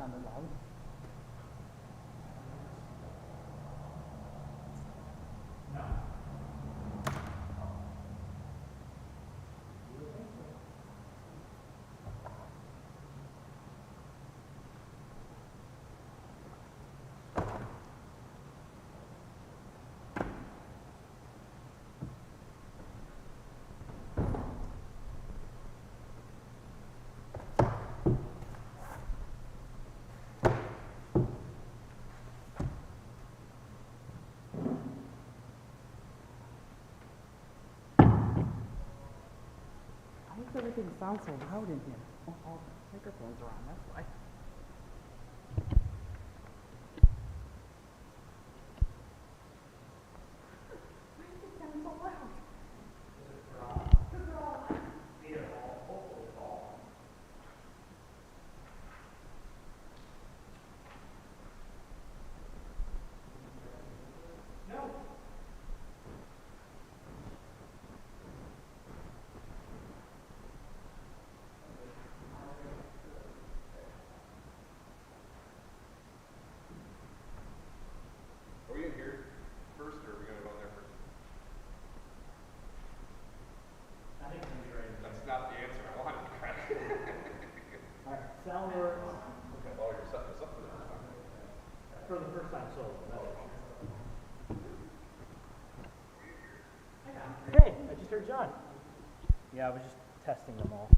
sounded loud. Why does everything sound so loud in here? Oh, all the microphones are on, that's why. Why does it sound so loud? Because they're all loud. No. Are we in here first, or are we going to go in there first? I think it's going to be right. That's not the answer I wanted, Craig. Alright, sound works Oh, you're setting us up for the first time. for the first time, so hey, I just heard John. Yeah, I was just testing them all.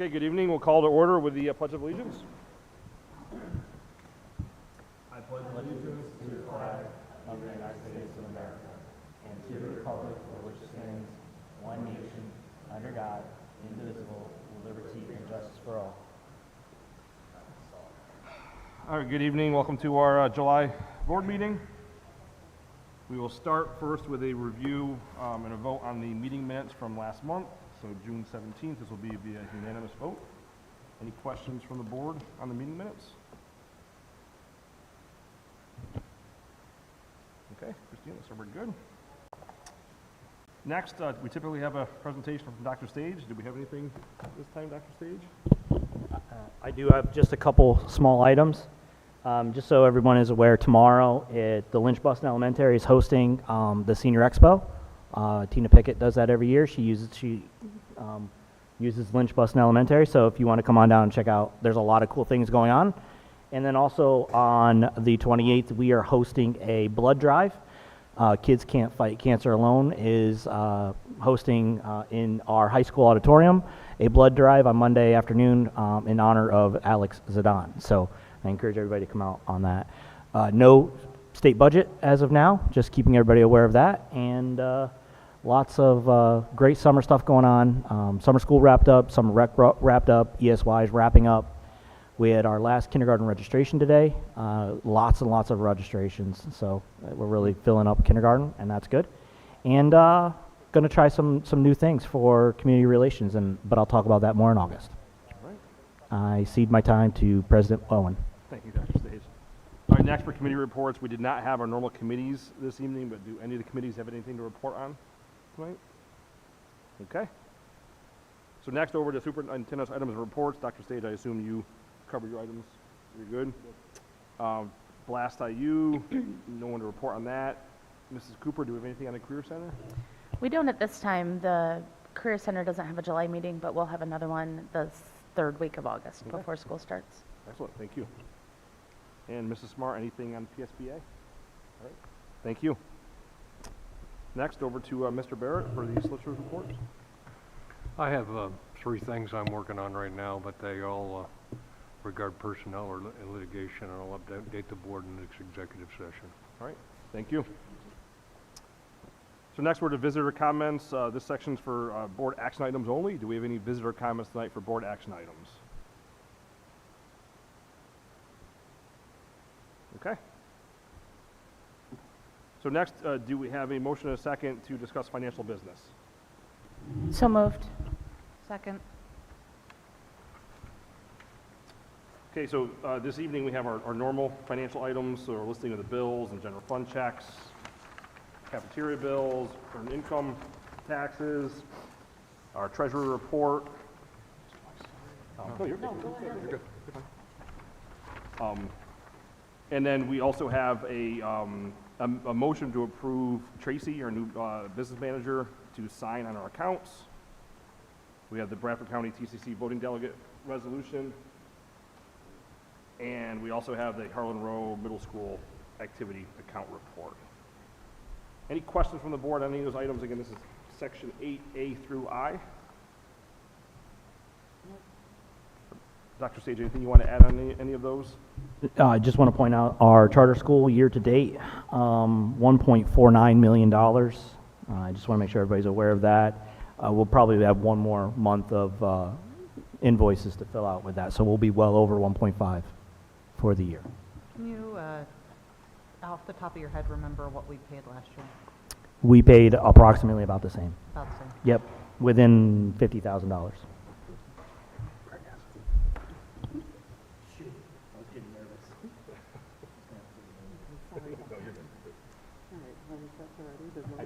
Okay, good evening. We'll call to order with the Pledge of Allegiance. I pledge allegiance to the flag of the United States of America and to the republic for which it stands, one nation, under God, indivisible, with liberty and justice for all. All right, good evening. Welcome to our July board meeting. We will start first with a review and a vote on the meeting minutes from last month. So June 17th, this will be via unanimous vote. Any questions from the board on the meeting minutes? Okay, Christina, so we're good. Next, we typically have a presentation from Dr. Stage. Do we have anything this time, Dr. Stage? I do have just a couple small items. Just so everyone is aware, tomorrow at the Lynch Buston Elementary is hosting the Senior Expo. Tina Pickett does that every year. She uses Lynch Buston Elementary, so if you want to come on down and check out, there's a lot of cool things going on. And then also on the 28th, we are hosting a blood drive. Kids Can't Fight Cancer Alone is hosting in our high school auditorium a blood drive on Monday afternoon in honor of Alex Zidane. So I encourage everybody to come out on that. No state budget as of now, just keeping everybody aware of that. And lots of great summer stuff going on. Summer school wrapped up, summer rec wrapped up, ESY is wrapping up. We had our last kindergarten registration today. Lots and lots of registrations, so we're really filling up kindergarten, and that's good. And going to try some new things for community relations, but I'll talk about that more in August. All right. I cede my time to President Owen. Thank you, Dr. Stage. All right, next for committee reports, we did not have our normal committees this evening, but do any of the committees have anything to report on tonight? Okay. So next over to superintendent's items and reports. Dr. Stage, I assume you cover your items. You're good. Blast IU, no one to report on that. Mrs. Cooper, do we have anything on the Career Center? We don't at this time. The Career Center doesn't have a July meeting, but we'll have another one the third week of August before school starts. Excellent, thank you. And Mrs. Smart, anything on PSBA? All right, thank you. Next, over to Mr. Barrett for the solicitor's report. I have 3 things I'm working on right now, but they all regard personnel or litigation, and I'll update the board in the next executive session. All right, thank you. So next we're to visitor comments. This section's for board action items only. Do we have any visitor comments tonight for board action items? Okay. So next, do we have a motion and a second to discuss financial business? So moved. Second. Okay, so this evening we have our normal financial items, so our listing of the bills and general fund checks, cafeteria bills, earned income taxes, our treasury report. You're good. And then we also have a motion to approve Tracy, our new business manager, to sign on our accounts. We have the Bradford County TCC voting delegate resolution. And we also have the Harlan Row Middle School activity account report. Any questions from the board on any of those items? Again, this is section 8A through I. Dr. Sage, anything you want to add on any of those? I just want to point out our charter school year-to-date, $1.49 million. I just want to make sure everybody's aware of that. We'll probably have one more month of invoices to fill out with that, so we'll be well over 1.5 for the year. Can you, off the top of your head, remember what we paid last year? We paid approximately about the same. About the same. Yep, within $50,000.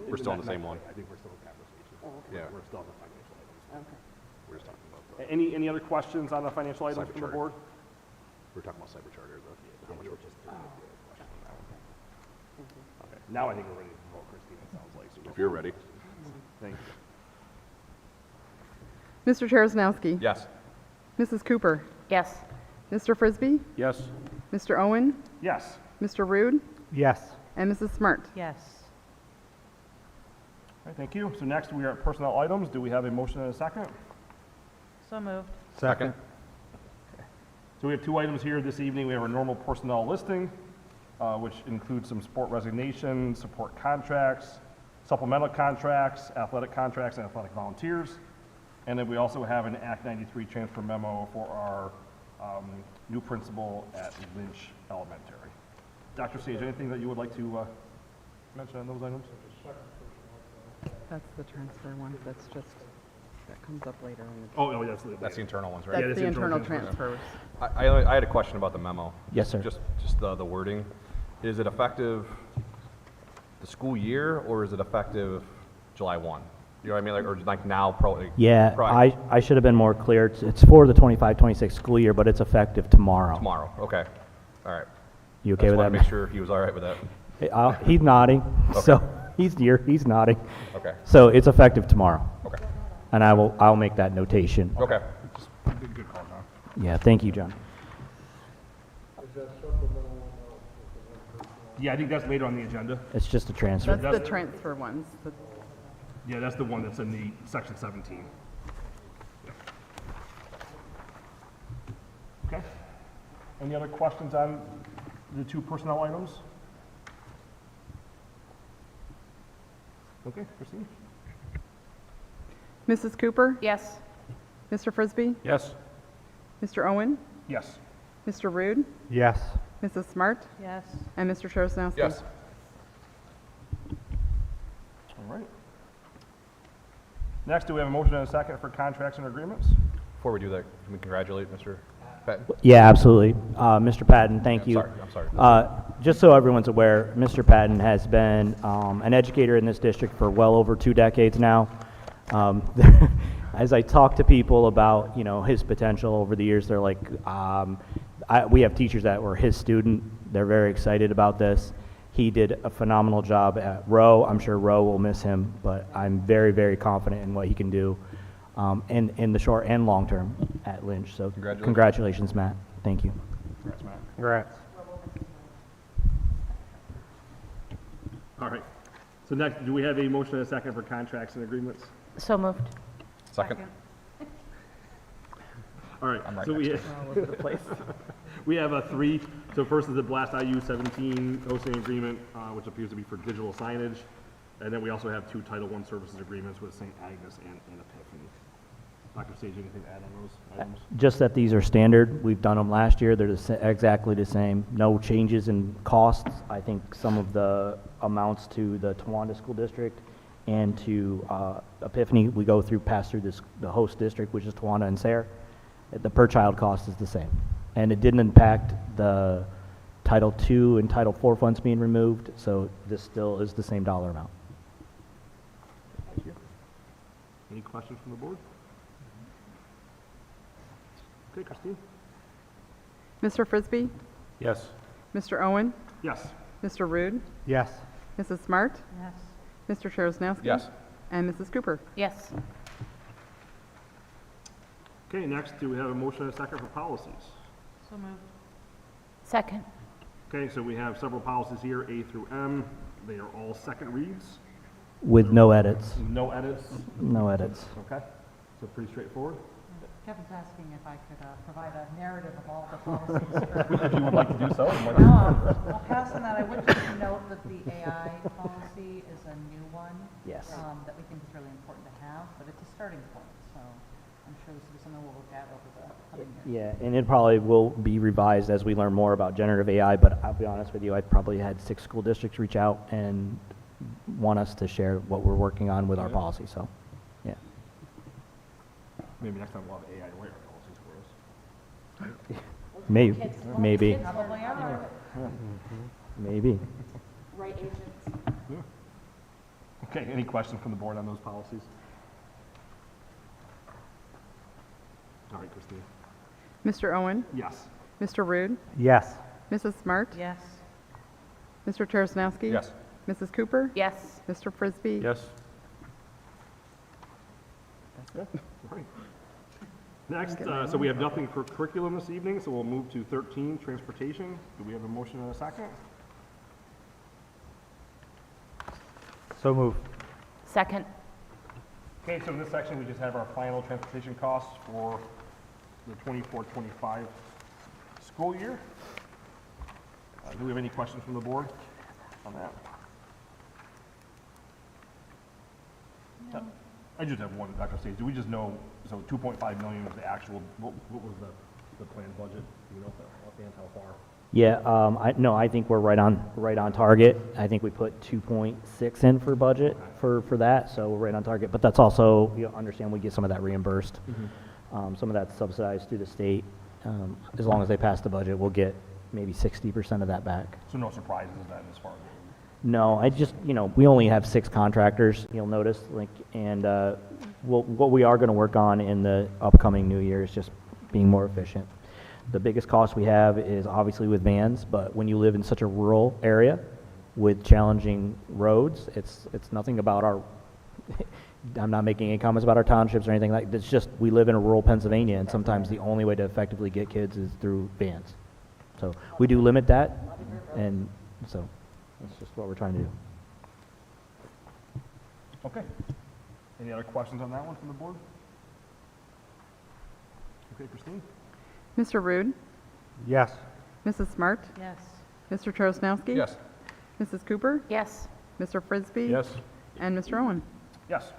We're still on the same one. I think we're still in conversation. Yeah. We're still on the financial items. Okay. We're just talking about any other questions on the financial items from the board? We're talking about cyber charter, though. How much we're just Okay. Now I think we're ready to vote, Christine, it sounds like. So If you're ready. thank you. Mr. Cheresnowski. Yes. Mrs. Cooper. Yes. Mr. Frisbee. Yes. Mr. Owen. Yes. Mr. Rude. Yes. And Mrs. Smart. Yes. All right, thank you. So next we are at personnel items. Do we have a motion and a second? So moved. Second. So we have two items here this evening. We have our normal personnel listing, which includes some sport resignations, support contracts, supplemental contracts, and athletic volunteers. And then we also have an Act 93 transfer memo for our new principal at Lynch Elementary. Dr. Sage, anything that you would like to mention on those items? That's the transfer one. That's just, that comes up later. Oh, That's the internal ones, right? Yeah, That's that's the internal internal transfers. I had a question about the memo. Yes, sir. Just the wording. Is it effective the school year, or is it effective July 1? You know what I mean? Like, or like now, Yeah, Right. I should have been more clear. It's for the 25-26 school year, but it's effective tomorrow. tomorrow. Okay. All right. You okay with Just want that? to make sure he was all right with that. He's nodding, so he's here, he's nodding. Okay. So it's effective tomorrow, Okay. and I'll make that notation. Okay. Good call, John. Yeah, thank you, John. Yeah, I think that's later on the agenda. It's just a transfer. That's the transfer ones. Yeah, that's the one that's in the section 17. Okay. Any other questions on the two personnel items? Okay, Christine? Mrs. Cooper? Yes. Mr. Frisbee? Yes. Mr. Owen? Yes. Mr. Rude? Yes. Mrs. Smart? Yes. And Mr. Charles-Nowski? Yes. All right. Next, do we have a motion and a second for contracts and agreements? Before we do that, can we congratulate Mr. Patton? Yeah, absolutely. Mr. Patton, thank you. I'm sorry. Just so everyone's aware, Mr. Patton has been an educator in this district for well over 2 decades now. As I talk to people about, his potential over the years, they're like, we have teachers that were his student. They're very excited about this. He did a phenomenal job at Rowe. I'm sure Rowe will miss him, but I'm very, very confident in what he can do in the short and long term at Lynch. So congratulations, Matt. Thank you. Congrats, Matt. Congrats. All right. So next, do we have a motion and a second for contracts and agreements? So moved. Second. All right. I'm right So we next have, we have 3. So first is the Blast IU 17 hosting agreement, which appears to be for digital signage. And then we also have 2 Title I services agreements with St. Agnes and Epiphany. Dr. Sage, anything to add on those items? Just that these are standard. We've done them last year. They're exactly the same. No changes in costs. I think some of the amounts to the Towanda School District and to Epiphany, we pass through the host district, which is Towanda and Sayre. The per child cost is the same. And it didn't impact the Title II and Title IV funds being removed, so this still is the same dollar amount. Thank you. Any questions from the board? Okay, Christine? Mr. Frisbee? Yes. Mr. Owen? Yes. Mr. Rude? Yes. Mrs. Smart? Yes. Mr. Charles-Nowski? Yes. And Mrs. Cooper? Yes. Okay, next, do we have a motion and a second for policies? So moved. Second. Okay, so we have several policies here, A through M. They are all second reads, With no edits. no edits. No edits. Okay, so pretty straightforward. Kevin's asking if I could provide a narrative of all the policies. If you would like to do so. Well, past on that, I would just note that the AI policy is a new one. Yes. That we think is really important to have, but it's a starting point, so I'm sure this will be something we'll look at over the coming years. Yeah, and it probably will be revised as we learn more about generative AI, but I'll be honest with you, I probably had 6 school districts reach out and want us to share what we're working on with our policy, so, yeah. Maybe next time we'll have AI to write our policies for us. Maybe. Probably ever. Maybe. Right agents. Okay, any questions from the board on those policies? All right, Christine. Mr. Owen? Yes. Mr. Rude? Yes. Mrs. Smart? Yes. Mr. Charles-Nowski? Yes. Mrs. Cooper? Yes. Mr. Frisbee? Yes. All right. Next, so we have nothing for curriculum this evening, so we'll move to 13, transportation. Do we have a motion and a second? So move. Second. Okay, so in this section, we just have our final transportation costs for the 24-25 school year. Do we have any questions from the board on that? I just have one, Dr. Stage. Do we just know, so 2.5 million was the actual, what was the planned budget? Do you know offhand how far? Yeah, I think we're right on target. I think we put 2.6 in for budget for that, so we're right on target. But that's also, you understand, we get some of that reimbursed. Some of that's subsidized through the state. As long as they pass the budget, we'll get maybe 60% of that back. So no surprises then as far as. No, I just, we only have 6 contractors, you'll notice, and what we are going to work on in the upcoming new year is just being more efficient. The biggest cost we have is obviously with vans, but when you live in such a rural area with challenging roads, it's nothing about our, I'm not making any comments about our townships or anything like that. It's just we live in a rural Pennsylvania, and sometimes the only way to effectively get kids is through vans. So we do limit that, and so that's just what we're trying to do. Okay. Any other questions on that one from the board? Okay, Christine? Mr. Rude? Yes. Mrs. Smart? Yes. Mr. Charles-Nowski? Yes. Mrs. Cooper? Yes. Mr. Frisbee? Yes. And Mr. Owen? Yes.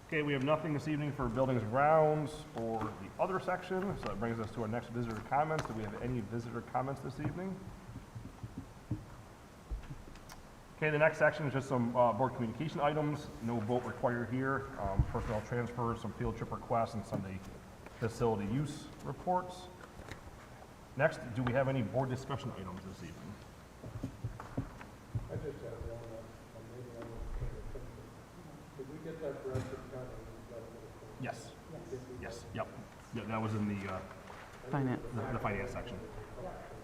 Okay, we have nothing this evening for buildings and grounds or the other section, so that brings us to our next visitor comments. Do we have any visitor comments this evening? Okay, the next section is just some board communication items. No vote required here. Personnel transfers, some field trip requests, and Sunday facility use reports. Next, do we have any board discussion items this evening? I just have one, maybe I wasn't paying attention. Did we get that Bradford County development? Yes. Yes. Yep. Yeah, that was in the Finance. the finance section.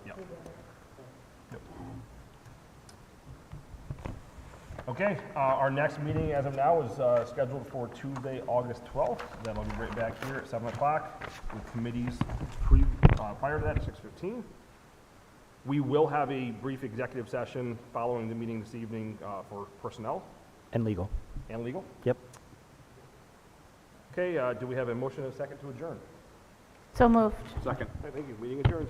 Yep. Yep. Okay, our next meeting as of now is scheduled for Tuesday, August 12th. Then we'll be right back here at 7 o'clock with committees prior to that at 6:15. We will have a brief executive session following the meeting this evening for personnel And legal. and legal. Yep. Okay, do we have a motion and a second to adjourn? So moved. Second. Okay, thank you. Meeting adjourned.